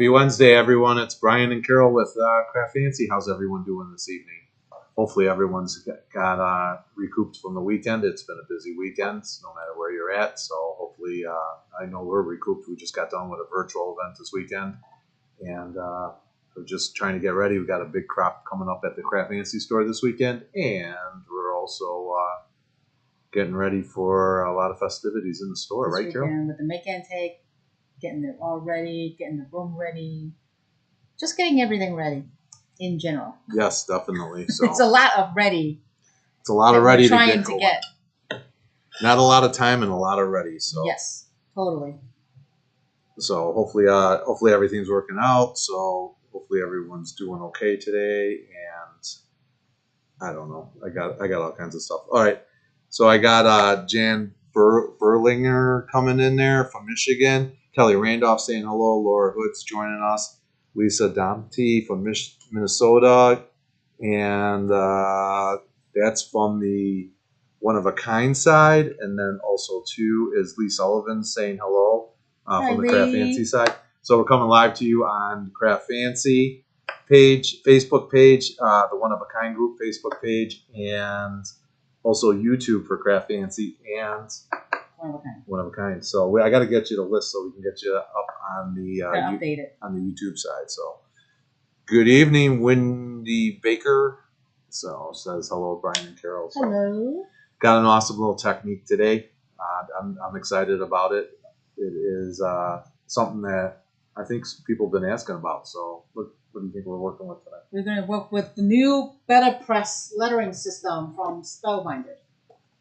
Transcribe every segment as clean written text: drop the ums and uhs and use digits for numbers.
Happy Wednesday, everyone. It's Brian and Carol with CraftFancy. How's everyone doing this evening? Hopefully everyone's got recouped from the weekend. It's been a busy weekend, no matter where you're at. So hopefully, I know we're recouped. We just got done with a virtual event this weekend. And we're just trying to get ready. We've got a big crop coming up at the CraftFancy store this weekend. And we're also getting ready for a lot of festivities in the store, this right, weekend, Carol? with the make and take, getting it all ready, getting the room ready, just getting everything ready in general. Yes, definitely. So It's a lot of ready. It's a lot of ready to trying get to going. get. Not a lot of time and a lot of ready. So Yes, totally. So hopefully everything's working out. So hopefully everyone's doing okay today. And I don't know. I got all kinds of stuff. All right. So I got Jan Berlinger coming in there from Michigan. Kelly Randolph saying hello. Laura Hood's joining us. Lisa Domty from Minnesota. And that's from the One of a Kind side. And then also, too, is Lee Sullivan saying hello from the CraftFancy side. So we're coming live to you on the CraftFancy page, Facebook page, the One of a Kind group Facebook page, and also YouTube for CraftFancy and One of a Kind. So I got to get you the list so we can get you up on the on the YouTube side. So good evening, Wendy Baker. So says hello, Brian and Carol. So hello. Got an awesome little technique today. I'm excited about it. It is something that I think people have been asking about. So what do you think we're working with today? We're going to work with the new Better Press lettering system from Spellbinder.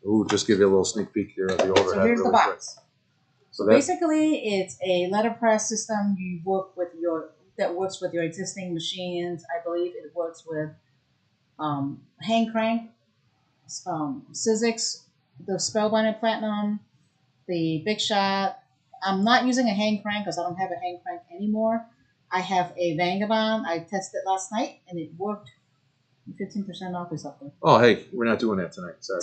Ooh, just give you a little sneak peek here of the overhead. So here's the box. Quick. So basically, it's a letterpress system you work with that works with your existing machines. I believe it works with hand crank, Sizzix, the Spellbinder Platinum, the Big Shot. I'm not using a hand crank because I don't have a hand crank anymore. I have a Vagabond. I tested last night and it worked. 15% off is up there. Oh, hey, we're not doing that tonight. Sorry.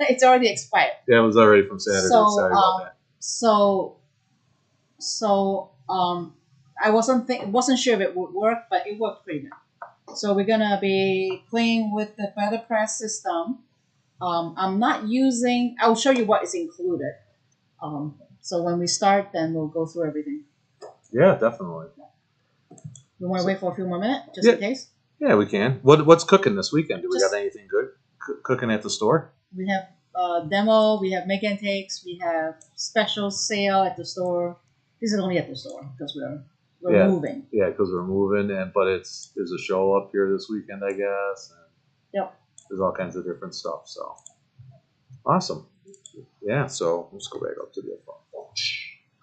It's already expired. Yeah, it was already from Saturday. So, sorry about that. I wasn't sure if it would work, but it worked pretty good. So we're gonna be playing with the Better Press system. I'm not using. I'll show you what is included. So when we start, then we'll go through everything. Yeah, definitely. You want to wait for a few more minutes, just in case? Yeah, we can. What's cooking this weekend? Do we got anything good cooking at the store? We have demo. We have make and takes. We have special sale at the store. This is only at the store because we're moving. Yeah, because we're moving, but there's a show up here this weekend, I guess. And yep. There's all kinds of different stuff. So awesome. Yeah. So let's go back up to the phone.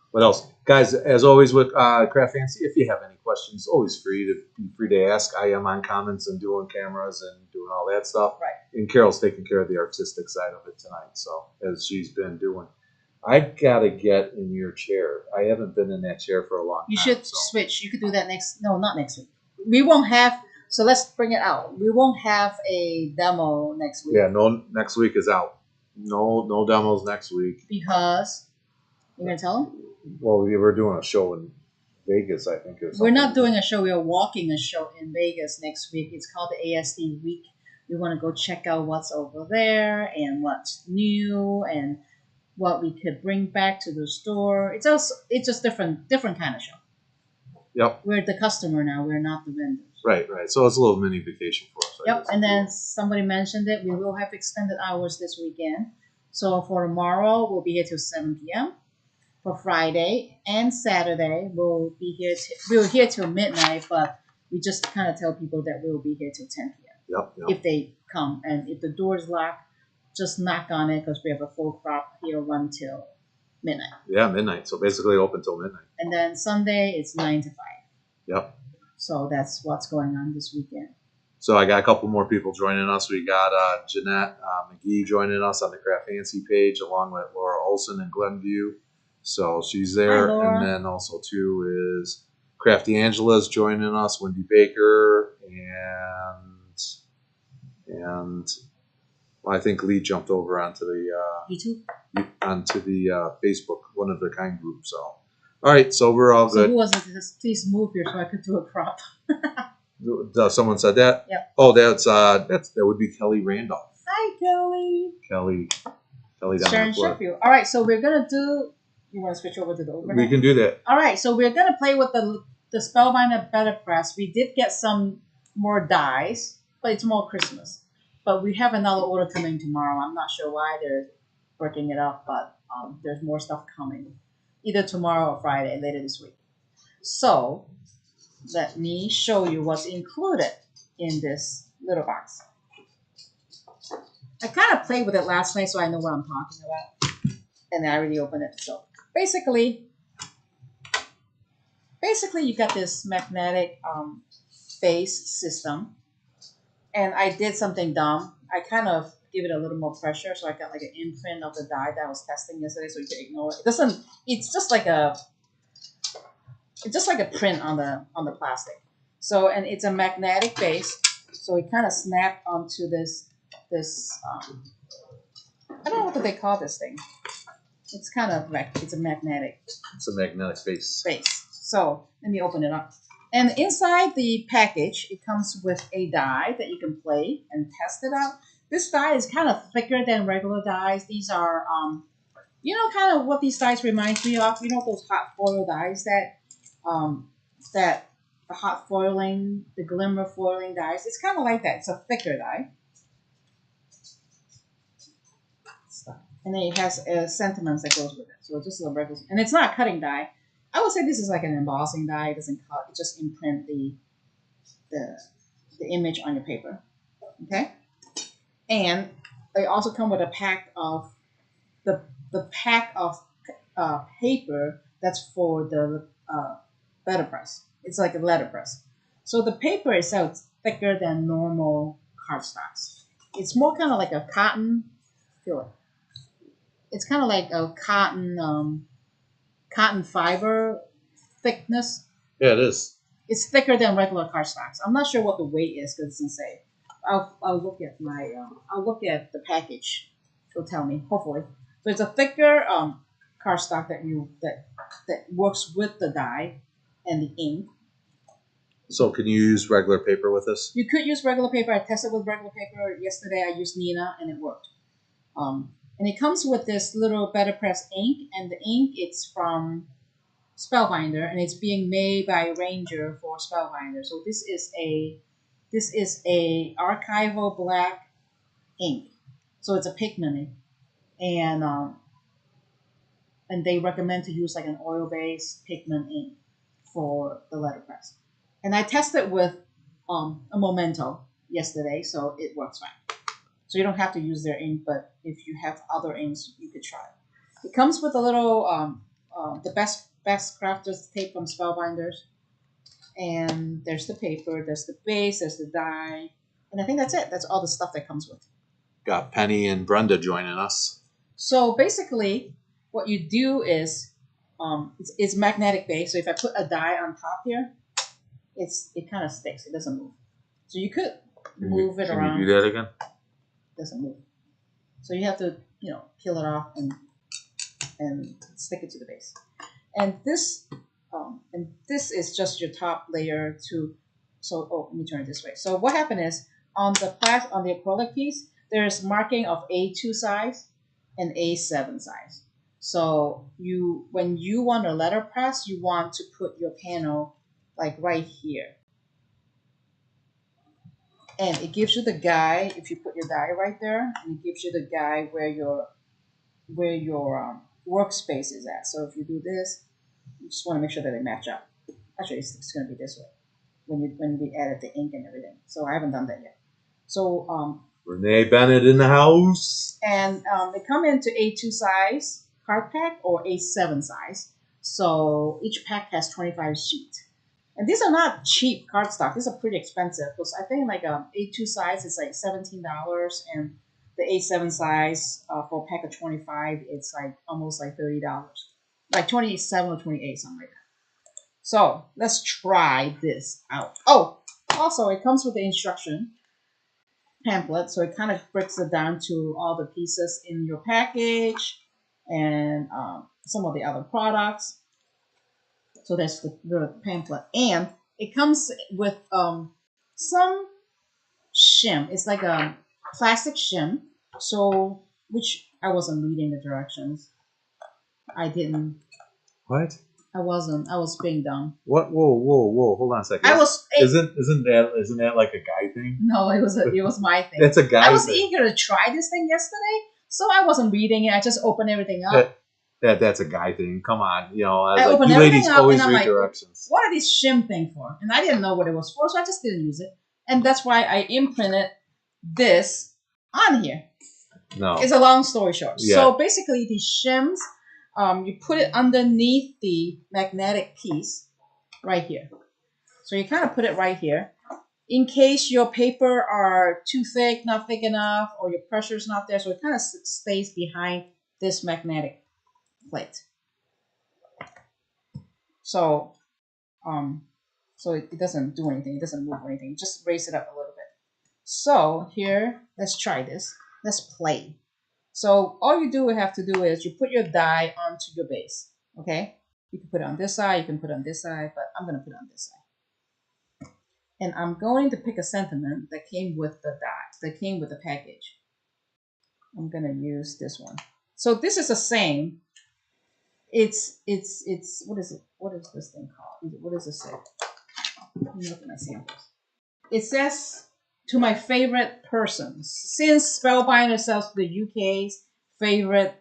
What else, guys? As always with CraftFancy, if you have any questions, always free to ask. I am on comments and doing cameras and doing all that stuff. Right. And Carol's taking care of the artistic side of it tonight. So as she's been doing, I gotta get in your chair. I haven't been in that chair for a long time. You should switch. You could do that not next week. We won't have. So let's bring it out. We won't have a demo next week. Yeah. No. Next week is out. No demos next week. Because you're gonna tell them. Well, we were doing a show in Vegas, I think. We're not doing a show. We are walking a show in Vegas next week. It's called the ASD Week. We want to go check out what's over there and what's new and what we could bring back to the store. It's just different kind of show. Yep. We're the customer now. We're not the vendors. Right. So it's a little mini vacation for us. Yep. And then somebody mentioned it. We will have extended hours this weekend. So for tomorrow, we'll be here till 7 p.m. For Friday and Saturday, we'll be here. We're here till midnight, but we just kind of tell people that we'll be here till 10 p.m. Yep. If they come, and if the door is locked, just knock on it because we have a full crop here run till midnight. Yeah, midnight. So basically open till midnight. And then Sunday it's 9 to 5. Yep. So that's what's going on this weekend. So I got a couple more people joining us. We got Jeanette McGee joining us on the CraftFancy page, along with Laura Olson in Glenview. So she's there. Hi, and then also, too, is Crafty Angela's joining us, Wendy Baker, and I think Lee jumped over onto the YouTube? Facebook One of the Kind group. So All right, so we're all So good. who was it? Please move here so I could do a prop. Someone said that. Yep. Oh, that would be Kelly Randolph. Hi, Kelly. Kelly down Sharon in Florida. Sheffield. All right, so we're gonna do. You want to switch over to the overnight? We can do that. All right, so we're gonna play with the Spellbinder Better Press. We did get some more dies, but it's more Christmas. But we have another order coming tomorrow. I'm not sure why they're working it up, but there's more stuff coming, either tomorrow or Friday later this week. So let me show you what's included in this little box. I kind of played with it last night, so I know what I'm talking about, and I already opened it. So basically you got this magnetic base system, and I did something dumb. I kind of give it a little more pressure, so I got like an imprint of the die that I was testing yesterday, so you can ignore it. It doesn't. It's just like a print on the plastic. So, and it's a magnetic base, so it kind of snapped onto this I don't know what they call this thing. It's kind of like it's a magnetic. It's a magnetic base. So let me open it up. And inside the package, it comes with a die that you can play and test it out. This die is kind of thicker than regular dies. These are, kind of what these dies remind me of. You know those hot foil dies that the hot foiling, the glimmer foiling dies. It's kind of like that. It's a thicker die. And then it has sentiments that goes with it. So it's just a regular, and it's not a cutting die. I would say this is like an embossing die. It doesn't cut. It just imprint the image on your paper. Okay. And they also come with a pack of the pack of paper that's for the letterpress. It's like a letterpress. So the paper itself is thicker than normal cardstocks. It's more kind of like a cotton. Feel it. It's kind of like a cotton fiber thickness. Yeah, it is. It's thicker than regular cardstocks. I'm not sure what the weight is because it doesn't say. I'll look at the package. It'll tell me, hopefully. So it's a thicker cardstock that works with the die and the ink. So can you use regular paper with this? You could use regular paper. I tested with regular paper yesterday. I used Nina and it worked. And it comes with this little Better Press ink, and the ink it's from Spellbinder, and it's being made by Ranger for Spellbinder. So this is a archival black ink. So it's a pigment, and they recommend to use like an oil-based pigment ink for the letterpress. And I tested with a Memento yesterday, so it works fine. So you don't have to use their ink, but if you have other inks, you could try it. It comes with a little the best crafters tape from Spellbinders, and there's the paper, there's the base, there's the die, and I think that's it. That's all the stuff that comes with. Got Penny and Brenda joining us. So basically, what you do is it's magnetic base. So if I put a die on top here, it kind of sticks. It doesn't move. So you could move it around. Can you do that again? Doesn't move. So you have to, peel it off and stick it to the base. And this is just your top layer to. So let me turn it this way. So what happened is on the acrylic piece, there's marking of A2 size and A7 size. So when you want a letterpress, you want to put your panel like right here. And it gives you the guide if you put your die right there, and it gives you the guide where your workspace is at. So if you do this, you just want to make sure that they match up. Actually, it's going to be this way when we added the ink and everything. So I haven't done that yet. So Renee Bennett in the house. And they come into A2 size card pack or A7 size. So each pack has 25 sheets. And these are not cheap cardstock. These are pretty expensive because I think like A2 size is like $17, and the A7 size for a pack of 25 it's like almost like $30, like 27 or 28, something like that. So let's try this out. Oh, also it comes with the instruction pamphlet, so it kind of breaks it down to all the pieces in your package and some of the other products. So that's the pamphlet, and it comes with some shim. It's like a plastic shim. So which I wasn't reading the directions. I didn't. What? I wasn't. I was being dumb. What? Whoa! Hold on a second. I was. Isn't that like a guy thing? No, it was my thing. It's a guy. I was thing. eager to try this thing yesterday, so I wasn't reading it. I just opened everything up. That's a guy thing. Come on, I opened you everything ladies up, always and I'm read like, directions. what are these shim thing for? And I didn't know what it was for, so I just didn't use it. And that's why I imprinted this on here. No. It's a long story short. Yeah. So basically, these shims, you put it underneath the magnetic piece right here. So you kind of put it right here. In case your paper are too thick, not thick enough, or your pressure's not there, so it kind of stays behind this magnetic plate. So, so it doesn't do anything. It doesn't move or anything. Just raise it up a little bit. So here, let's try this. Let's play. So all you have to do is you put your die onto your base. Okay? You can put it on this side. You can put it on this side, but I'm going to put it on this side. And I'm going to pick a sentiment that came with the die, that came with the package. I'm going to use this one. So this is the same. It's what is it? What is this thing called? What does it say? Let me look at my samples. It says to my favorite persons. Since Spellbinder sells the UK's favorite,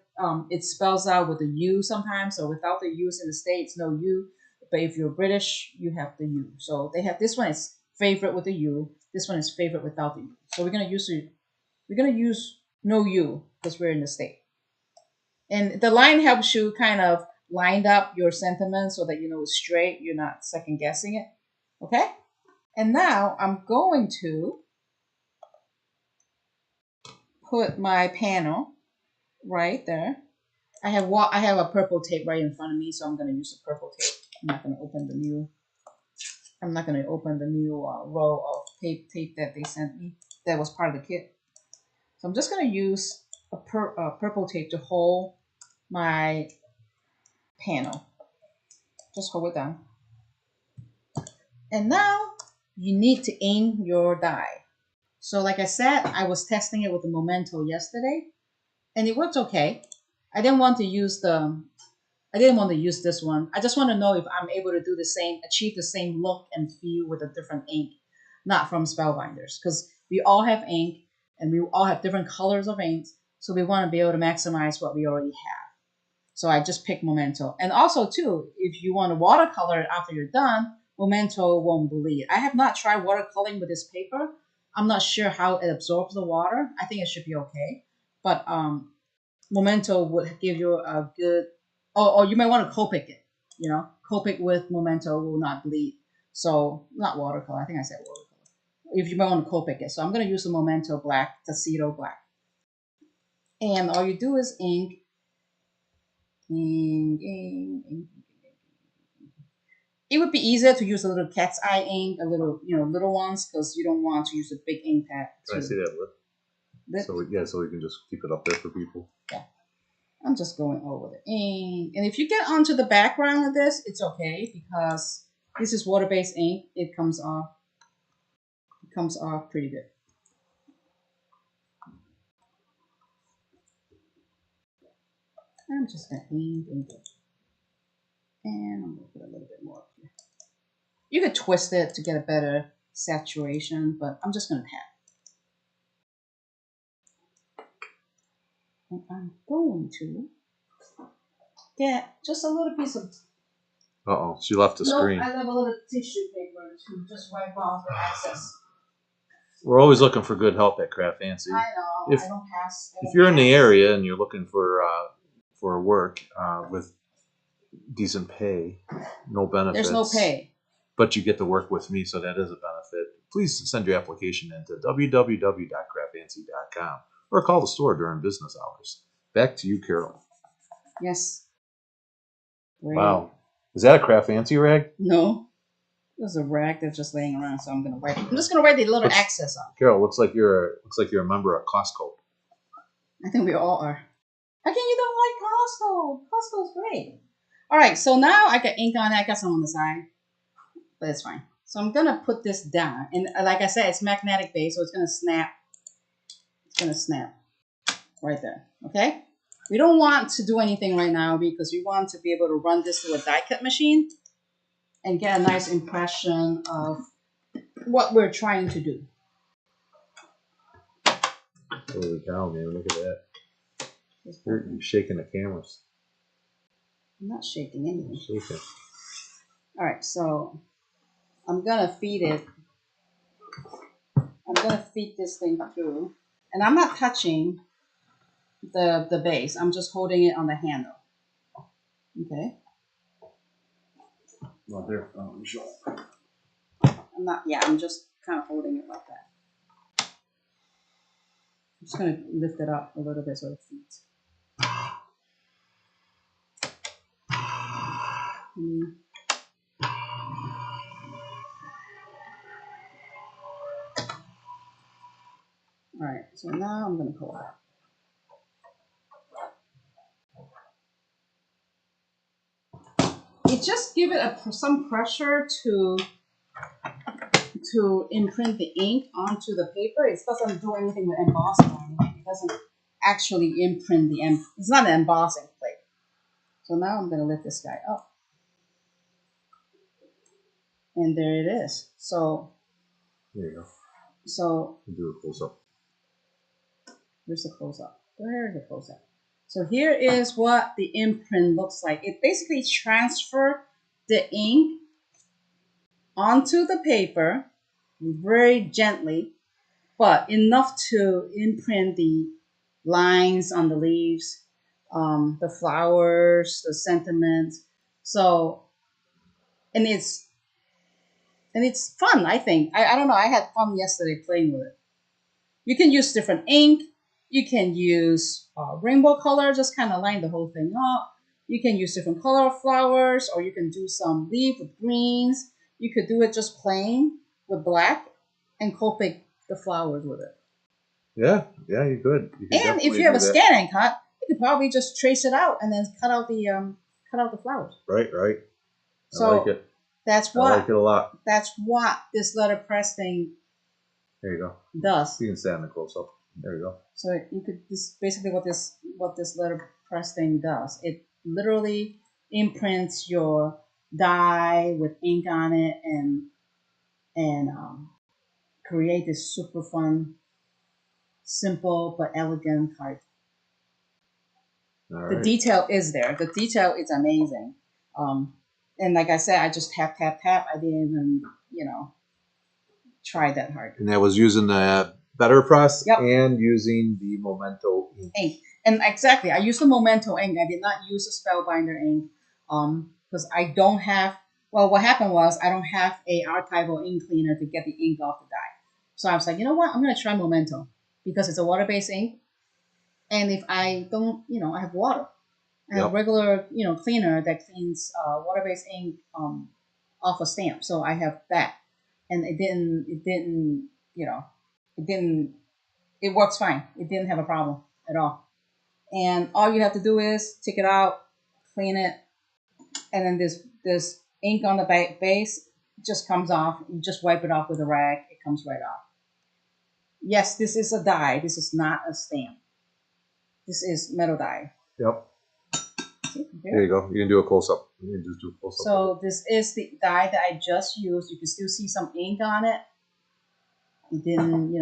it spells out with a U sometimes, so without the U's in the States, no U. But if you're British, you have the U. So they have this one is favorite with the U. This one is favorite without the U. So we're gonna use no U because we're in the state. And the line helps you kind of line up your sentiment so that you know it's straight. You're not second guessing it. Okay? And now I'm going to put my panel right there. I have a purple tape right in front of me, so I'm going to use a purple tape. I'm not going to open the new row of tape that they sent me that was part of the kit. So I'm just going to use a purple tape to hold my panel. Just hold it down. And now you need to ink your die. So like I said, I was testing it with the Memento yesterday, and it worked okay. I didn't want to use this one. I just want to know if I'm able to do achieve the same look and feel with a different ink, not from Spellbinders, because we all have ink and we all have different colors of inks, so we want to be able to maximize what we already have. So I just picked Memento. And also too, if you want to watercolor it after you're done, Memento won't bleed. I have not tried watercoloring with this paper. I'm not sure how it absorbs the water. I think it should be okay. But Memento would give you a good, or you might want to Copic it. You know, Copic with Memento will not bleed. So not watercolor. I think I said watercolor. If you might want to Copic it. So I'm going to use the Memento black, Tuxedo black. And all you do is ink. It would be easier to use a little cat's eye ink, a little, little ones, because you don't want to use a big ink pad. Can I see that lip? So we can just keep it up there for people. Yeah. I'm just going over the ink, and if you get onto the background of this, it's okay because this is water-based ink. It comes off. It comes off pretty good. I'm just gonna ink it. And I'm going to put a little bit more up here. You could twist it to get a better saturation, but I'm just going to tap. And I'm going to get just a little piece of... Uh-oh, she left the screen. I left a little tissue paper to just wipe off the excess. We're always looking for good help at CraftFancy. I know, I don't pass. If you're in the area and you're looking for work with decent pay, no benefits. There's no pay. But you get to work with me, so that is a benefit. Please send your application into www.craftfancy.com or call the store during business hours. Back to you, Carol. Yes. Great. Wow. Is that a CraftFancy rag? No. It was a rag that's just laying around, so I'm gonna wipe it. I'm just gonna wipe the little excess off. Carol, looks like you're a member of Costco. I think we all are. How can you don't like Costco? Costco's great. All right, so now I got ink on it. I got some on the side, but it's fine. So I'm gonna put this down, and like I said, it's magnetic base, so it's gonna snap. It's gonna snap right there. Okay. We don't want to do anything right now because we want to be able to run this through a die cut machine and get a nice impression of what we're trying to do. Holy cow, man! Look at that. You're shaking the cameras. I'm not shaking anything. Shaking. All right, so I'm gonna feed it. I'm gonna feed this thing through, and I'm not touching the base. I'm just holding it on the handle. Okay. Not there. Oh, sure. I'm not. Yeah, I'm just kind of holding it like that. I'm just gonna lift it up a little bit so it feeds. All right, so now I'm gonna pull it out. It just give it some pressure to imprint the ink onto the paper. It doesn't do anything with embossing or anything. It doesn't actually imprint the it's not an embossing plate. So now I'm gonna lift this guy up. And there it is. So there you go. So do a close up. Where's the close up? Where's the close up? So here is what the imprint looks like. It basically transfers the ink onto the paper very gently, but enough to imprint the lines on the leaves, the flowers, the sentiments. So, and it's fun. I think I don't know. I had fun yesterday playing with it. You can use different ink. You can use rainbow color, just kind of line the whole thing up. You can use different color of flowers, or you can do some leaf with greens. You could do it just plain with black and Copic the flowers with it. Yeah, you could. You could And if you have a scan and cut, you could probably just trace it out and then cut out the flowers. Right. So I like it. That's what I like it a lot. That's what this letterpress thing. There you go. Does. You can stand the close up. There you go. So you could this basically what this letterpress thing does. It literally imprints your die with ink on it and create this super fun, simple but elegant card. All The right. detail is there. The detail is amazing. And like I said, I just tap. I didn't even try that hard. And that was using the Better Press Yep. and using the Memento ink. And exactly, I used the Memento ink. I did not use the Spellbinder ink because I don't have. Well, what happened was I don't have a archival ink cleaner to get the ink off the die. So I was like, you know what? I'm gonna try Memento because it's a water-based ink. And if I don't, I have water. I have regular, cleaner that cleans water-based ink off a stamp. So I have that, and it didn't, it works fine. It didn't have a problem at all. And all you have to do is take it out, clean it, and then this ink on the base just comes off. You just wipe it off with a rag. It comes right off. Yes, this is a die. This is not a stamp. This is metal die. Yep. There you go. You can do a close up. You can just do a close up. So this is the die that I just used. You can still see some ink on it. It didn't,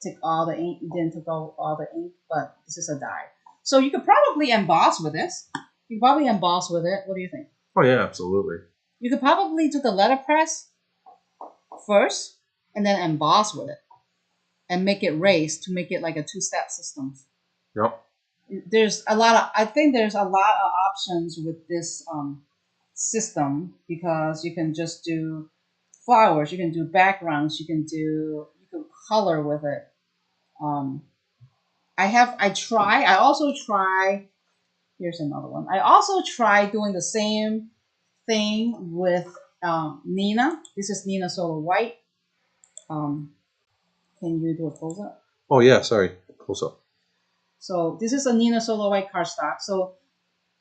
take all the ink. It didn't take all the ink, but this is a die. So you could probably emboss with this. You could probably emboss with it. What do you think? Oh yeah, absolutely. You could probably do the letterpress first and then emboss with it and make it raised to make it like a two-step system. Yep. I think there's a lot of options with this system because you can just do flowers, you can do backgrounds, you can color with it. I also try, here's another one. I also try doing the same thing with Nina. This is Nina Solar White. Can you do a close up? Oh yeah, sorry, close up. So this is a Nina Solar White cardstock. So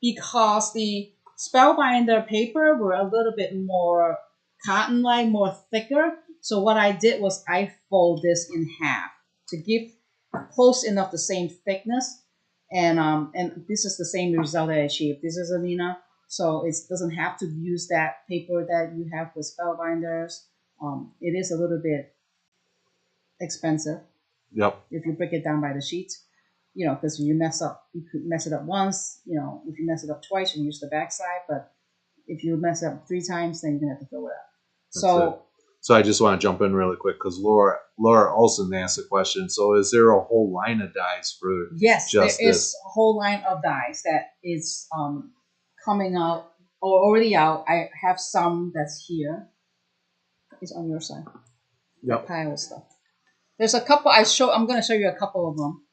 because the Spellbinder paper were a little bit more cotton-like, more thicker. So what I did was I fold this in half to give close enough the same thickness, and this is the same result I achieved. This is Alina, so it doesn't have to use that paper that you have with spellbinders. It is a little bit expensive Yep. if you break it down by the sheets. You know, because you could mess it up once. You know, if you mess it up twice, you use the backside. But if you mess it up 3 times, then you're gonna have to fill it up. That's So it. So I just want to jump in really quick because Laura Olson asked a question. So is there a whole line of dies for yes, just there is this? a whole line of dies that is coming out or already out. I have some that's here. It's on your side. That Yep. pile of stuff. There's a couple. I'm gonna show you a couple of them.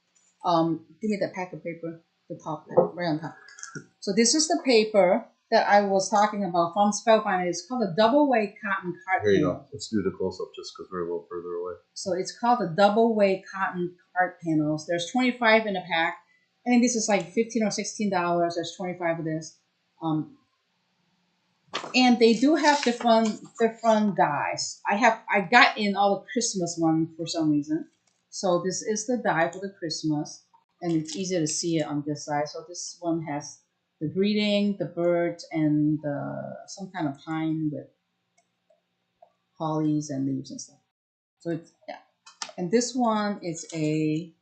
Give me that pack of paper, the top, right on top. So this is the paper that I was talking about from Spellbinder. It's called a double weight cotton card Here you panel. go. Let's do the close up just because we're a little further away. So it's called the double weight cotton card panels. There's 25 in a pack. I think this is like $15 or $16. There's 25 of this. And they do have different dyes. I got in all the Christmas one for some reason. So this is the dye for the Christmas, and it's easier to see it on this side. So this one has the greeting, the birds, and some kind of pine with hollies and leaves and stuff. So it's yeah. And this one is a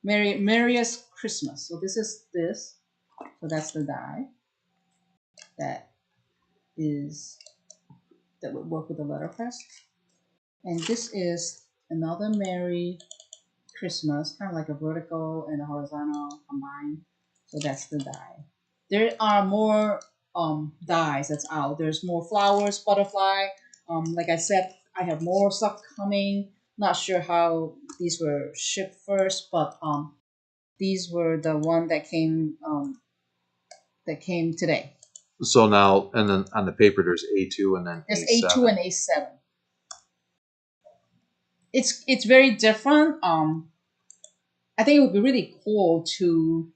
Merriest Christmas. So this is this. So that's the dye that would work with the letterpress. And this is another Merry Christmas, kind of like a vertical and a horizontal combined. So that's the die. There are more dies that's out. There's more flowers, butterfly. Like I said, I have more stuff coming. Not sure how these were shipped first, but these were the one that came today. So now, and then on the paper, there's A2 and then There's A7. A2 and A7. It's very different. I think it would be really cool to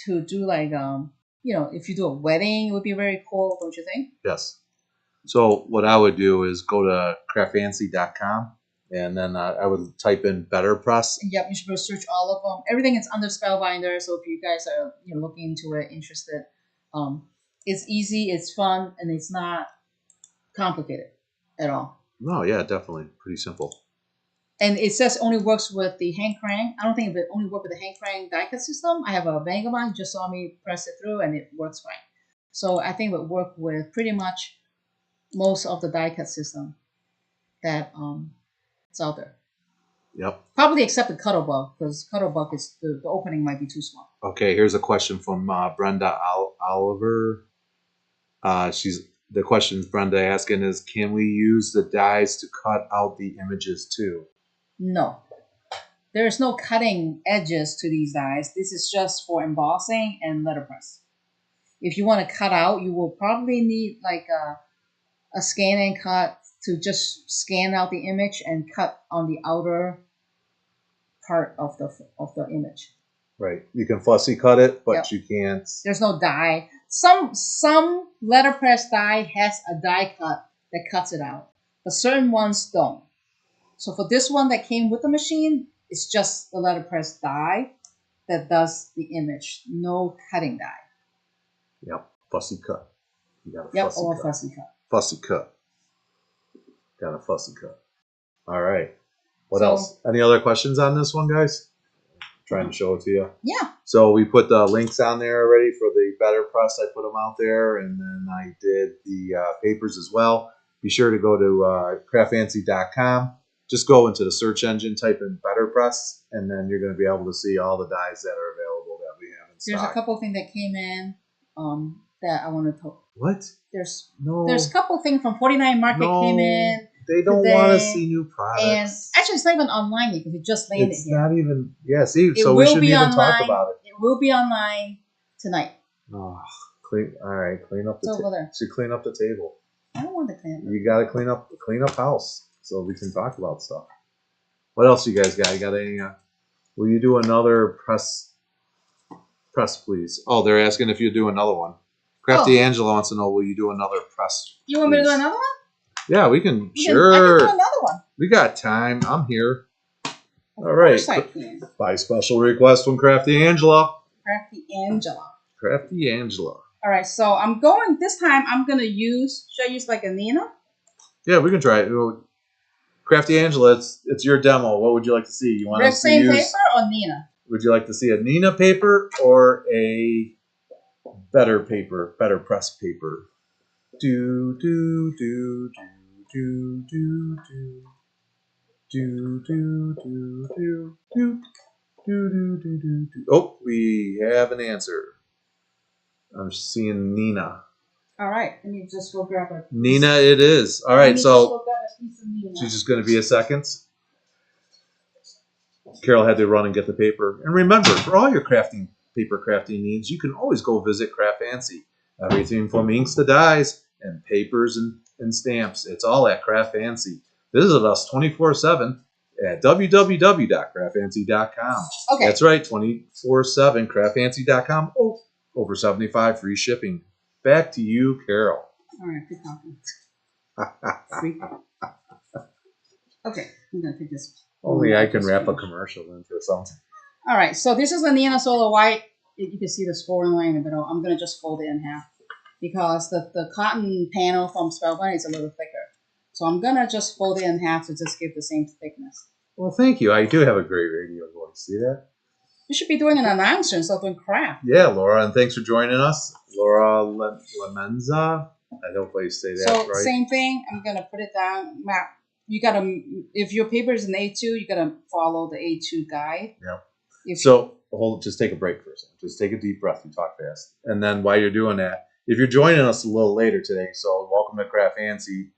do like if you do a wedding, it would be very cool, don't you think? Yes. So what I would do is go to craftfancy.com and then I would type in Better Press. Yep, you should go search all of them. Everything is under Spellbinder, so if you guys are looking into it, interested, it's easy, it's fun, and it's not complicated at all. No, yeah, definitely. Pretty simple. And it says only works with the hand crank. I don't think it only works with the hand crank die cut system. I have a Vagabond, just saw me press it through and it works fine. So I think it would work with pretty much most of the die cut system that it's out there. Yep. Probably except the Cuttlebug, because Cuttlebug is the opening might be too small. Okay, here's a question from Brenda Oliver. The question Brenda asking is, can we use the dies to cut out the images too? No. There is no cutting edges to these dies. This is just for embossing and letterpress. If you want to cut out, you will probably need like a scan and cut to just scan out the image and cut on the outer part of the image. Right. You can fussy cut it, but Yep. you can't. There's no die. Some letterpress die has a die cut that cuts it out, but certain ones don't. So for this one that came with the machine, it's just the letterpress die that does the image. No cutting die. Yep. Fussy cut. You got a Yep, fussy or cut. fussy cut. Fussy cut. Got a fussy cut. All right. What So- else? Any other questions on this one, guys? Trying to show it to you. Yeah. So we put the links on there already for the Better Press. I put them out there, and then I did the papers as well. Be sure to go to craftfancy.com. Just go into the search engine, type in Better Press, and then you're going to be able to see all the dies that are available that we have in stock. There's a couple of things that came in that I want to talk. What? There's No. a couple of things from 49 Market No. came in. They don't today, want to see new products. And actually, it's not even online yet because it just landed it's here. not even. Yeah, see, It so we will shouldn't be even talk online. about it. It will be online tonight. Oh, all right, clean up the It's over there. So clean up the table. I don't want to clean it. You got to clean up house so we can talk about stuff. What else you guys got? You got any? Will you do another press, please? Oh, they're asking if you do another one. Crafty Angela wants to know, will you do another press? You want me to do another one? Yeah, we can. I can Sure. do another one. We got time. I'm here. Of All right. course I can. By special request from Crafty Angela. Crafty Angela. Crafty Angela. All right, so I'm going, this time I'm going to use, should I use like a Nina? Yeah, we can try it. Crafty Angela, it's your demo. What would you like to see? You want us to Same use paper or Nina? Would you like to see a Nina paper or a better paper, better press paper? Do do do do do do do do do do do do do do do. Oh, we have an answer. I'm seeing Nina. All right, let me just go grab a Nina, it is. All right, so she's just going to be a second. Carol had to run and get the paper. And remember, for all your paper crafting needs, you can always go visit CraftFancy. Everything from inks to dyes and papers and stamps. It's all at CraftFancy. Visit us 24/7 at www.craftfancy.com. Okay. That's right, 24/7 craftfancy.com. Oh, over 75 free shipping. Back to you, Carol. All right, good talking. Okay, I'm going to take this. Only I can wrap a commercial into something. All right, so this is the Nina Solar White. You can see the scoring line in the middle. I'm going to just fold it in half because the cotton panel from Spellbind is a little thicker. So I'm going to just fold it in half to just give the same thickness. Well, thank you. I do have a great radio voice. See that? You should be doing an announcer instead of doing craft. Yeah, Laura, and thanks for joining us. Laura Lemenza. I hope I say that right. So same thing. I'm going to put it down. You got to, if your paper is an A2, you got to follow the A2 guide. Yeah. So just take a break for a second. Just take a deep breath and talk fast. And then while you're doing that, if you're joining us a little later today, so welcome to CraftFancy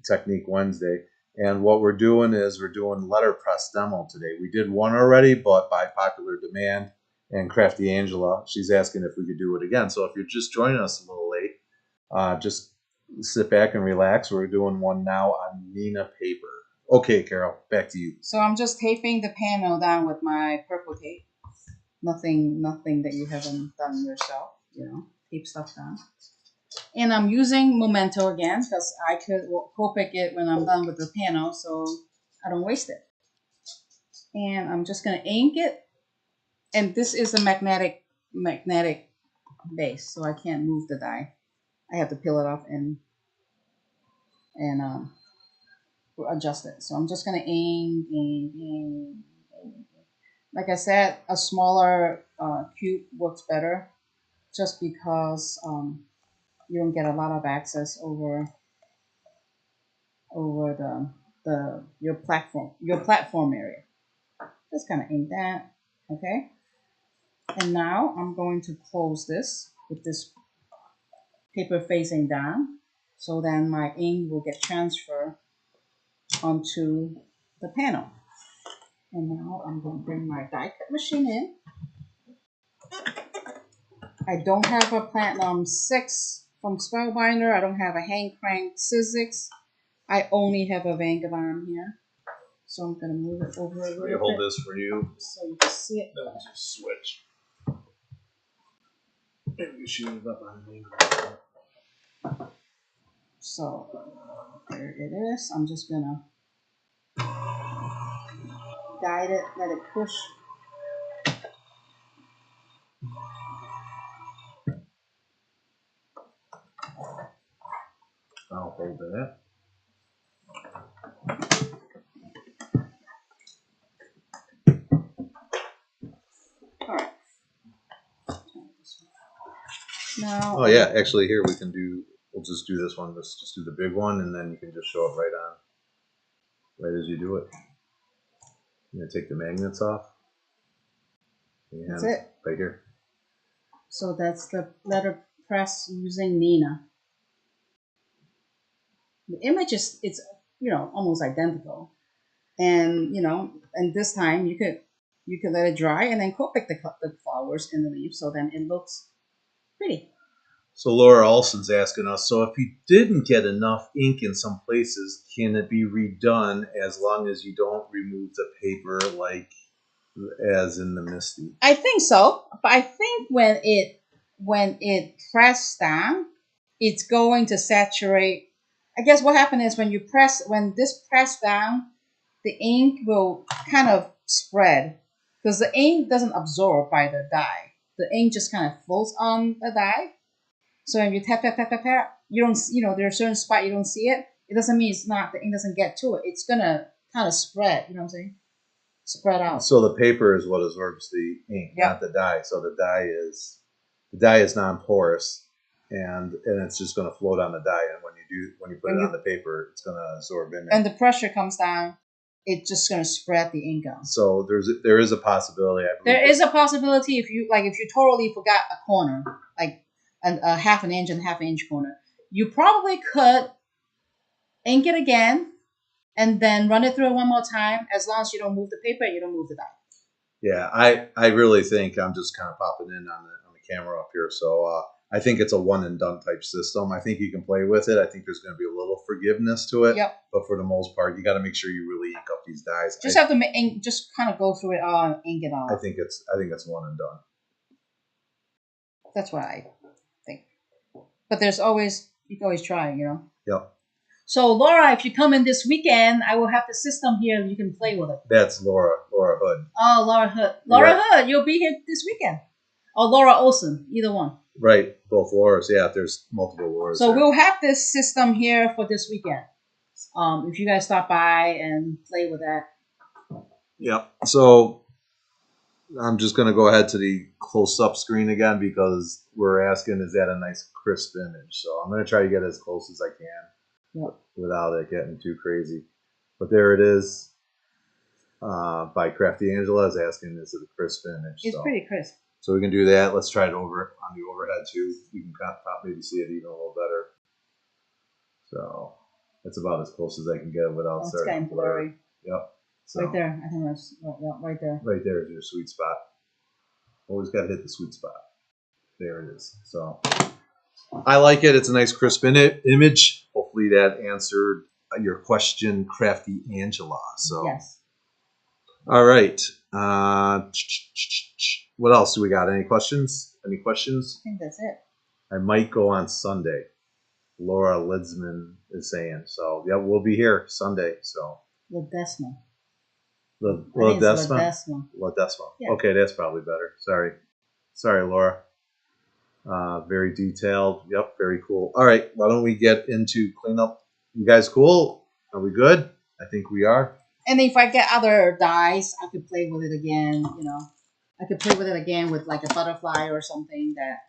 Technique Wednesday. And what we're doing is we're doing letterpress demo today. We did one already, but by popular demand, and Crafty Angela, she's asking if we could do it again. So if you're just joining us a little late, just sit back and relax. We're doing one now on Nina paper. Okay, Carol, back to you. So I'm just taping the panel down with my purple tape. Nothing that you haven't done yourself, tape stuff down. And I'm using Memento again because I could Copic it when I'm done with the panel so I don't waste it. And I'm just going to ink it. And this is a magnetic base, so I can't move the die. I have to peel it off and adjust it. So I'm just going to ink. Like I said, a smaller cube works better just because you don't get a lot of access over your platform area. Just kind of ink that, okay? And now I'm going to close this with this paper facing down, so then my ink will get transferred onto the panel. And now I'm going to bring my die cut machine in. I don't have a Platinum 6 from Spellbinder. I don't have a hand crank Sizzix. I only have a Vagabond here. So I'm going to move it over a little bit. Hold this for you. So you can see it. That was a switch. Maybe you shoot it up on me. So there it is. I'm just going to guide it, let it push. I'll hold that. All right. Now. Oh yeah, actually here we can do. We'll just do this one. Let's just do the big one, and then you can just show it right as you do it. You're gonna take the magnets off. That's it. Right here. So that's the letterpress using Nina. The image it's almost identical, and and this time you could let it dry and then Copic the flowers and the leaves, so then it looks pretty. So Laura Olson's asking us, so if you didn't get enough ink in some places, can it be redone as long as you don't remove the paper like as in the Misty? I think so, but I think when when it press down, it's going to saturate. I guess what happened is when this press down, the ink will kind of spread because the ink doesn't absorb by the dye. The ink just kind of floats on the dye. So when you tap tap tap tap tap, you don't there are certain spots you don't see it. It doesn't mean it's not the ink doesn't get to it. It's gonna kind of spread. You know what I'm saying? Spread out. So the paper is what absorbs the ink, Yep. not the dye. So the dye is non-porous, and it's just going to float on the dye. And when you put it on the paper, it's going to absorb in there. And the pressure comes down, it's just going to spread the ink out. So there is a possibility. There is a possibility if you totally forgot a corner, like a half an inch and half an inch corner, you probably could ink it again and then run it through it one more time. As long as you don't move the paper, you don't move the dye. Yeah, I really think I'm just kind of popping in on the camera up here. So I think it's a one and done type system. I think you can play with it. I think there's going to be a little forgiveness to it. Yep. But for the most part, you got to make sure you really ink up these dyes. Just have to ink, just kind of go through it all and ink it all. I think it's one and done. That's what I think. But you can always try, Yep. So Laura, if you come in this weekend, I will have the system here and you can play with it. That's Laura Hood. Oh, Laura Hood. Hood, you'll be here this weekend. Or Laura Olson, either one. Right, both Lauras. Yeah, there's multiple Lauras. So we'll have this system here for this weekend. If you guys stop by and play with that. Yep. So I'm just going to go ahead to the close-up screen again because we're asking, is that a nice crisp image? So I'm going to try to get as close as I can without it getting too crazy. But there it is. By Crafty Angela is asking, is it a crisp image? It's pretty crisp. So we can do that. Let's try it over on the overhead too. You can maybe see it even a little better. So that's about as close as I can get without starting. It's kind of blurry. Yep. So right there. I think that's right there. Right there is your sweet spot. Always got to hit the sweet spot. There it is. So I like it. It's a nice crisp image. Hopefully that answered your question, Crafty Angela. So yes. All right. What else do we got? Any questions? I think that's it. I might go on Sunday. Laura Lidsman is saying. So, yeah, we'll be here Sunday. So Ledesma. Ledesma? Ledesma. Yeah. Okay, that's probably better. Sorry, Laura. Very detailed. Yep, very cool. All right, why don't we get into cleanup? You guys cool? Are we good? I think we are. And if I get other dyes, I could play with it again, I could play with it again with like a butterfly or something that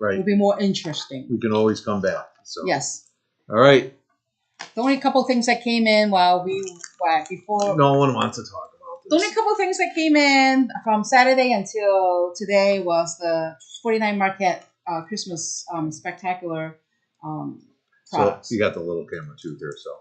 would be more interesting. We can always come back. So yes. All right. The only couple things that came in before. No one wants to talk about this. The only couple things that came in from Saturday until today was the 49 Market Christmas Spectacular products. So you got the little camera too here, so.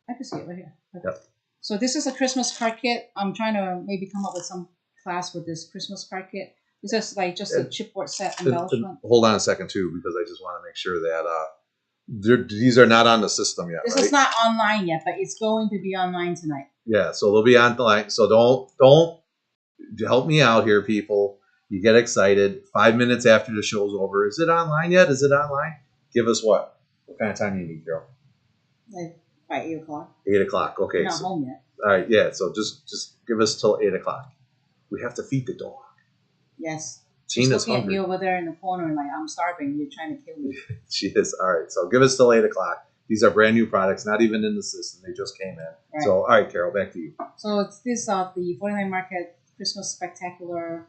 I can see it right here. Okay. Yep. So this is a Christmas card kit. I'm trying to maybe come up with some class with this Christmas card kit. This is like just a chipboard set embellishment. Hold on a second too, because I just want to make sure that these are not on the system yet. This is not online yet, but it's going to be online tonight. Yeah, so they'll be online. So don't help me out here, people. You get excited 5 minutes after the show's over. Is it online yet? Is it online? Give us what? What kind of time do you need, Carol? Like by 8 o'clock. 8 o'clock. Okay. You're not home yet. All right. Yeah. So just give us till 8 o'clock. We have to feed the dog. Yes. Tina's looking hungry. at me over there in the corner and like, I'm starving. You're trying to kill me. She is. All right. So give us till 8 o'clock. These are brand new products, not even in the system. They just came in. Right. So, all right, Carol, back to you. So it's this the 49 Market Christmas Spectacular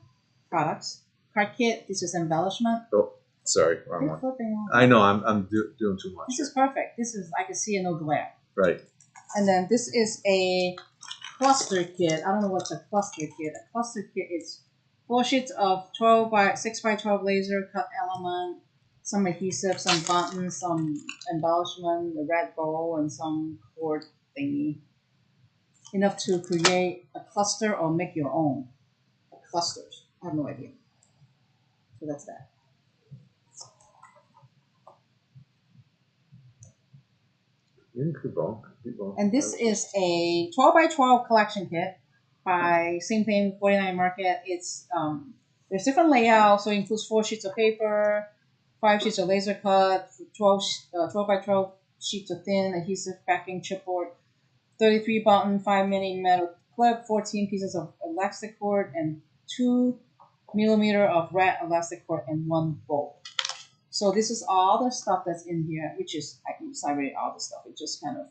products. Card kit. This is embellishment. Oh, sorry. Wrong one. I know. I'm doing too much. This is perfect. I can see no glare. Right. And then this is a cluster kit. I don't know what's a cluster kit. A cluster kit is 4 sheets of 12 by 6 by 12 laser cut element, some adhesive, some buttons, some embellishment, a red bow, and some cord thingy. Enough to create a cluster or make your own clusters. I have no idea. So that's that. Keep going. And this is a 12 by 12 collection kit by same thing 49 Market. It's there's different layouts, so it includes 4 sheets of paper, 5 sheets of laser cut, 12 by 12 sheets of thin adhesive backing chipboard, 33 button 5 mini metal clip, 14 pieces of elastic cord, and 2 millimeter of red elastic cord, and 1 bolt. So this is all the stuff that's in here, which is it's not really all the stuff. It's just kind of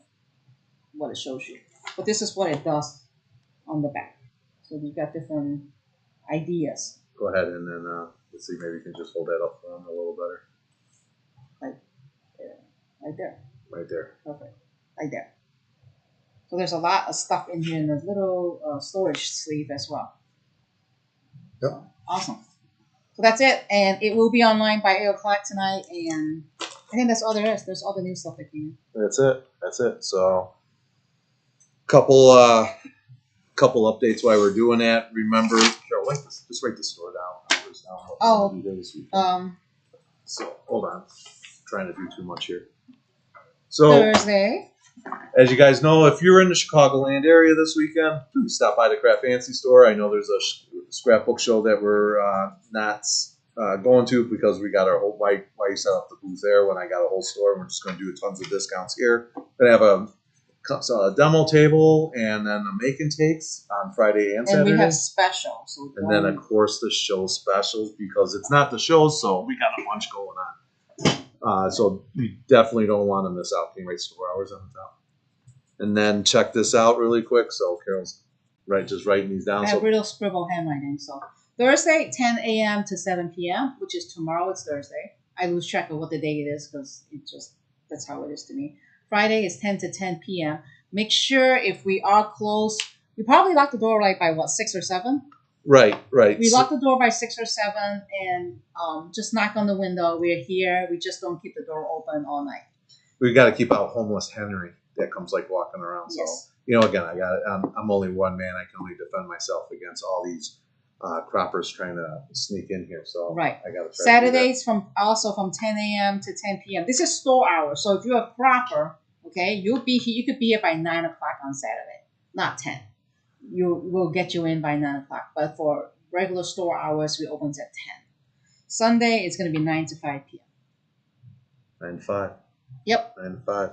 what it shows you. But this is what it does on the back. So we've got different ideas. Go ahead and then let's see, maybe you can just hold that up for them a little better. Like there. Right there. Right there. Perfect. Right there. So there's a lot of stuff in here in the little storage sleeve as well. Yep. So, awesome. So that's it. And it will be online by 8 o'clock tonight. And I think that's all there is. There's all the new stuff that came in. That's it. That's it. So couple updates while we're doing that. Remember, Carol, just write the store down. Hours down. Oh, this so hold on. I'm trying to do too much here. So Thursday. As you guys know, if you're in the Chicagoland area this weekend, please stop by the CraftFancy store. I know there's a scrapbook show that we're not going to because we got our whole why you set up the booth there when I got a whole store. We're just going to do tons of discounts here. We're going to have a demo table and then a make and takes on Friday and Saturday. And we have specials. So and then, of course, the show specials because it's not the shows, so we got a bunch going on. So you definitely don't want to miss out. King Rate store hours on the top. And then check this out really quick. So Carol's just writing these down. I have real scribble handwriting. So Thursday, 10 a.m. to 7 p.m., which is tomorrow. It's Thursday. I lose track of what the day it is because that's how it is to me. Friday is 10 to 10 p.m. Make sure if we are closed, we probably lock the door by 6 or 7. Right. We lock the door by 6 or 7 and just knock on the window. We're here. We just don't keep the door open all night. We got to keep out homeless Henry that comes walking around. Yes. So again, I'm only one man. I can only defend myself against all these croppers trying to sneak in here. So right. I got to try. Saturdays from 10 a.m. to 10 p.m. This is store hours. So if you're a cropper, okay, you could be here by 9 o'clock on Saturday, not 10. We'll get you in by 9 o'clock. But for regular store hours, we open at 10. Sunday, it's going to be 9 to 5 p.m. 9 to 5. Yep. 9 to 5.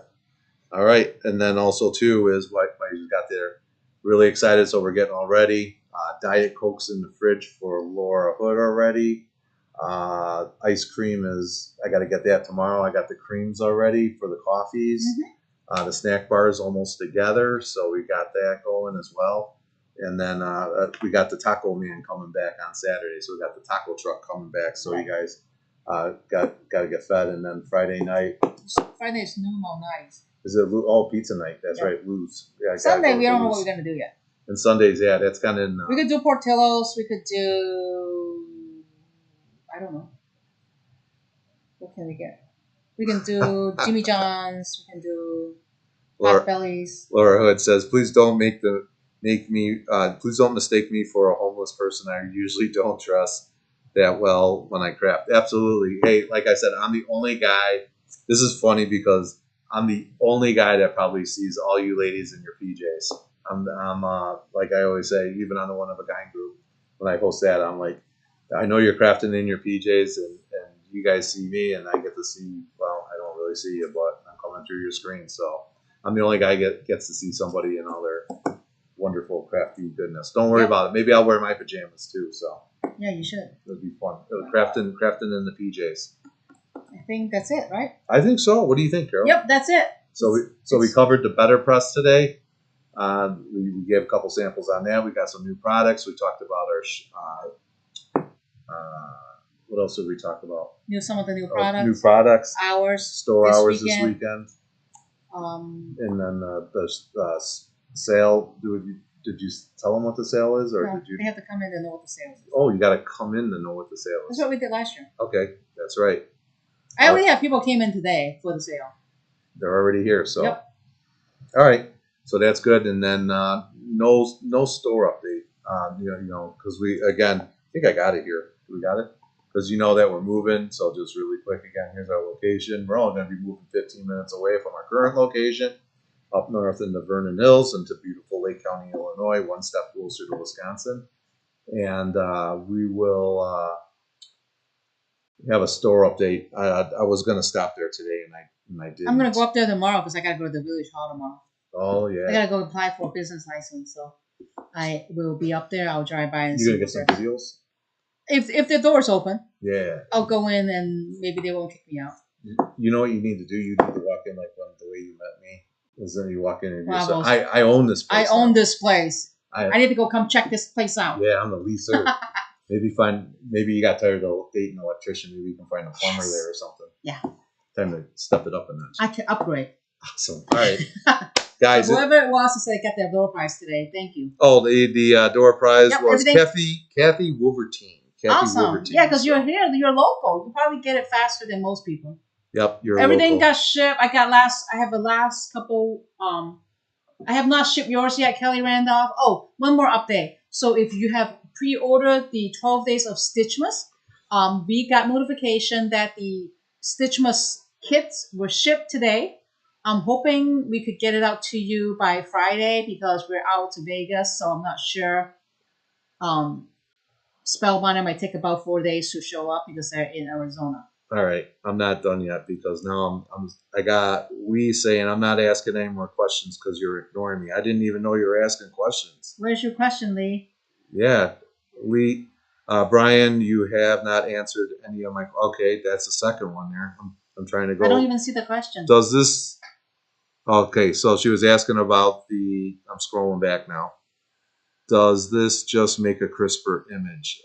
All right. And then also, too, is what you got there. Really excited. So we're getting all ready. Diet Coke's in the fridge for Laura Hood already. Ice cream I got to get that tomorrow. I got the creams already for the coffees. Mm-hmm. The snack bar is almost together. So we got that going as well. And then we got the Taco Man coming back on Saturday. So we got the taco truck coming back. So you guys got to get fed. And then Friday night. Friday is Numo night. Is it pizza night? That's right, Lou's. Yeah, Sunday, we don't know what we're going to do yet. And Sundays, that's kind of... we could do Portillo's. We could do... I don't know. What can we get? We can do Jimmy John's. We can do Potbellies. Laura Hood says, please don't please don't mistake me for a homeless person. I usually don't dress that well when I craft. Absolutely. Hey, like I said, I'm the only guy. This is funny because I'm the only guy that probably sees all you ladies in your PJs. I'm like I always say, even on the One of a Kind group, when I post that, I'm like, I know you're crafting in your PJs, and you guys see me, and I get to see. Well, I don't really see you, but I'm coming through your screen, so I'm the only guy gets to see somebody in all their wonderful crafty goodness. Don't worry about it. Maybe I'll wear my pajamas too. So yeah, you should. It'll be fun. Crafting in the PJs. I think that's it, right? I think so. What do you think, Carol? Yep, that's it. So we covered the Better Press today. We gave a couple samples on that. We got some new products. We talked about what else did we talk about? Some of the new products. New products. Store hours this weekend. And then the sale. Did you tell them what the sale is, or did you? They have to come in to know what the sale is. Oh, you got to come in to know what the sale is. That's what we did last year. Okay, that's right. I already have people came in today for the sale. They're already here, so. Yep. All right, so that's good, and then no store update. Because I think I got it here. We got it because that we're moving. So just really quick again, here's our location. We're only going to be moving 15 minutes away from our current location, up north in the Vernon Hills into beautiful Lake County, Illinois, one step closer to Wisconsin, and we will. have a store update. I was gonna stop there today, and I didn't. I'm gonna go up there tomorrow because I gotta go to the village hall tomorrow. Oh I yeah. gotta go apply for a business license, so I will be up there. I'll drive by and You see. gonna get some videos? If the door's open, Yeah. I'll go in and maybe they won't kick me out. You know what you need to do? You need to walk in like the way you met me. Is then you walk in and you say, Bravos. I own this I place. own now. this place. I need to go come check this place out. Yeah, I'm the leaser. Maybe you got tired of dating an electrician. Maybe you can find a plumber there or something. Yeah. Time to step it up a notch. I can upgrade. Awesome. All right, guys. So whoever it was who said get their door prize today, thank you. Oh, the door prize was everything. Kathy Wolvertine. Awesome. Yeah, because you're here, you're local. You probably get it faster than most people. Yep, you're everything local. Got shipped. I have the last couple. I have not shipped yours yet, Kelly Randolph. Oh, one more update. So if you have pre-ordered the 12 days of Stitchmas, we got notification that the Stitchmas kits were shipped today. I'm hoping we could get it out to you by Friday because we're out to Vegas, so I'm not sure. Spellbinder might take about 4 days to show up because they're in Arizona. All right, I'm not done yet because now I got we saying I'm not asking any more questions because you're ignoring me. I didn't even know you were asking questions. Where's your question, Lee? Yeah, Lee, Brian, you have not answered any of my. Okay, that's the second one there. I'm trying to go. I don't even see the question. Does this? Okay, so she was asking about the. I'm scrolling back now. Does this just make a crisper image?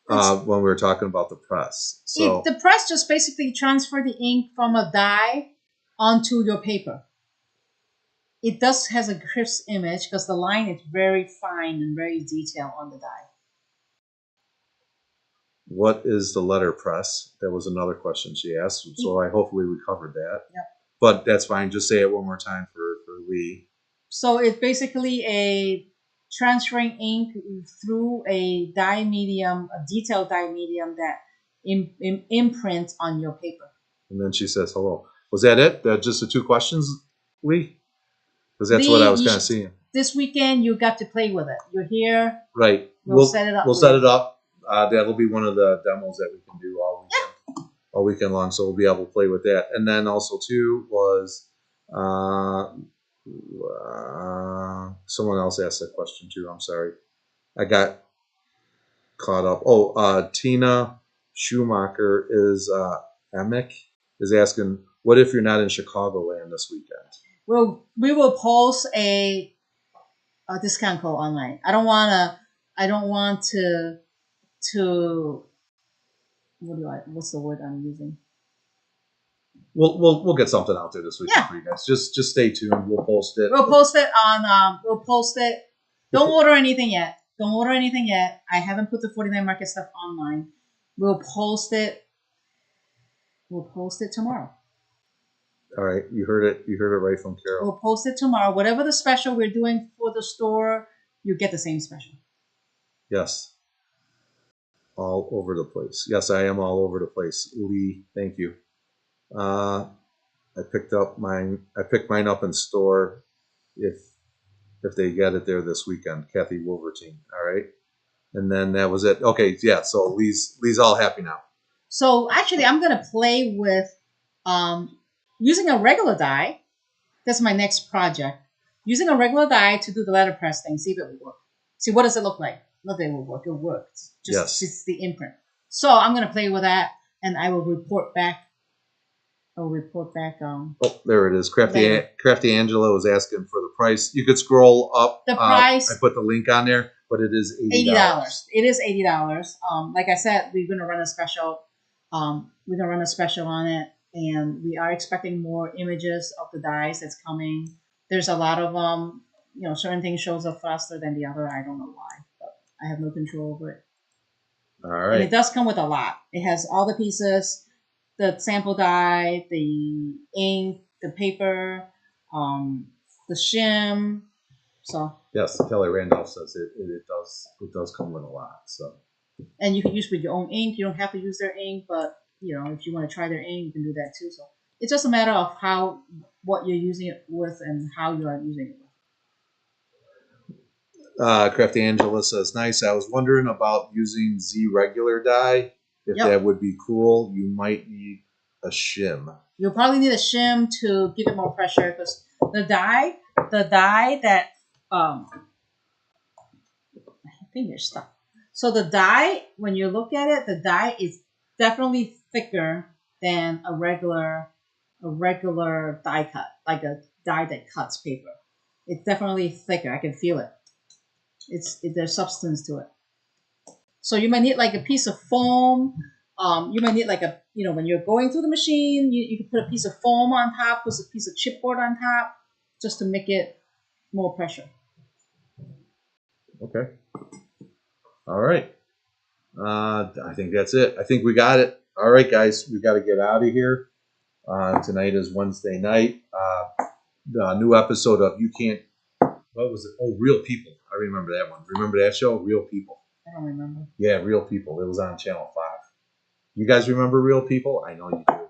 When we were talking about the press, so the press just basically transfer the ink from a die onto your paper. It does has a crisp image because the line is very fine and very detailed on the die. What is the letterpress? That was another question she asked. So hopefully we covered that. Yep. But that's fine. Just say it one more time for Lee. So it's basically a transferring ink through a dye medium, a detailed dye medium that imprints on your paper. And then she says hello. Was that it? That just the two questions, Lee? Because that's what I was kind of seeing. This weekend you got to play with it. You're here. Right. We'll set it up. We'll set it up. That'll be one of the demos that we can do all weekend long. So we'll be able to play with that. And then also too was someone else asked a question too. I'm sorry, I got caught up. Oh, Tina Schumacher is Emick is asking, what if you're not in Chicagoland this weekend? Well, we will post a discount code online. I don't want to what's the word I'm using? We'll get something out there this weekend for you guys. Just stay tuned. We'll post it. We'll post it on. We'll post it. Don't order anything yet. Don't order anything yet. I haven't put the 49 Market stuff online. We'll post it. We'll post it tomorrow. All right, you heard it. You heard it right from Carol. We'll post it tomorrow. Whatever the special we're doing for the store, you get the same special. Yes. All over the place. Yes, I am all over the place. Lee, thank you. I picked mine up in store if they get it there this weekend. Kathy Wolvertine. All right. And then that was it. Okay, yeah. So Lee's all happy now. So actually, I'm gonna play with using a regular die. That's my next project. Using a regular die to do the letterpress thing. See if it will work. See what does it look like. Not that it will work. It works. It's the imprint. So I'm gonna play with that, and I will report back. Oh, there it is. Crafty Angela was asking for the price. You could scroll up. The price. I put the link on there, but it is $80. It is $80. Like I said, we're gonna run a special. We're gonna run a special on it, and we are expecting more images of the dies that's coming. There's a lot of certain things shows up faster than the other. I don't know why, but I have no control over it. All right. And it does come with a lot. It has all the pieces. The sample die, the ink, the paper, the shim. So yes, Kelly Randolph says it does come with a lot. So and you can use with your own ink. You don't have to use their ink, but if you want to try their ink, you can do that too. So it's just a matter of what you're using it with and how you are using it. Crafty Angela says, nice. I was wondering about using Z regular die if Yep. that would be cool. You might need a shim. You'll probably need a shim to give it more pressure because the dye that my finger stuck. So the dye, when you look at it, the dye is definitely thicker than a regular die cut, like a die that cuts paper. It's definitely thicker. I can feel it. There's substance to it. So you might need like a piece of foam. You might need like when you're going through the machine, you can put a piece of foam on top, put a piece of chipboard on top, just to make it more pressure. Okay. All right. I think that's it. I think we got it. All right, guys, we got to get out of here. Tonight is Wednesday night. The new episode of You Can't. What was it? Oh, Real People. I remember that one. Remember that show, Real People? I don't remember. Yeah, Real People. It was on Channel 5. You guys remember Real People? I know you do.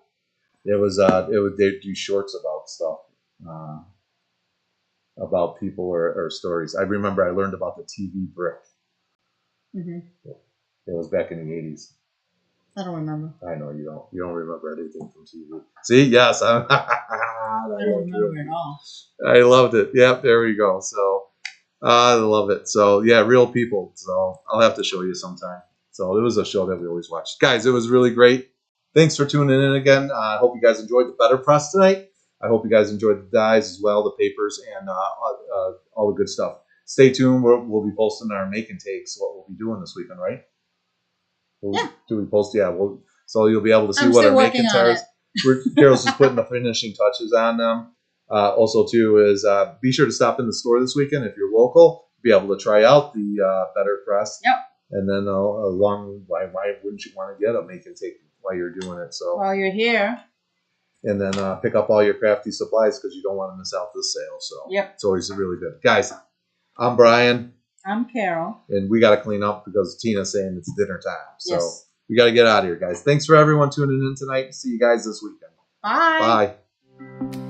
It was they'd do shorts about stuff, about people or stories. I remember I learned about the TV brick. Mm-hmm. It was back in the 80s. I don't remember. I know you don't. You don't remember anything from TV. See, yes, I don't remember at all. I loved it. Yep, there we go. So I love it. So yeah, Real People. So I'll have to show you sometime. So it was a show that we always watched. Guys, it was really great. Thanks for tuning in again. I hope you guys enjoyed the better press tonight. I hope you guys enjoyed the dyes as well, the papers, and all the good stuff. Stay tuned. We'll be posting our make and takes, what we'll be doing this weekend, right? Yeah. Do we post? Yeah. So you'll be able to see I'm what still our make working and on tears. Carol's just putting the finishing touches on them. Also, too, is be sure to stop in the store this weekend if you're local. Be able to try out the better press. Yep. And then why wouldn't you want to get a make and take while you're doing it? So while you're here. And then pick up all your crafty supplies because you don't want to miss out this sale. So yep. It's always really good. Guys, I'm Brian. I'm Carol. And we got to clean up because Tina's saying it's dinner time. So yes. We got to get out of here, guys. Thanks for everyone tuning in tonight. See you guys this weekend. Bye. Bye.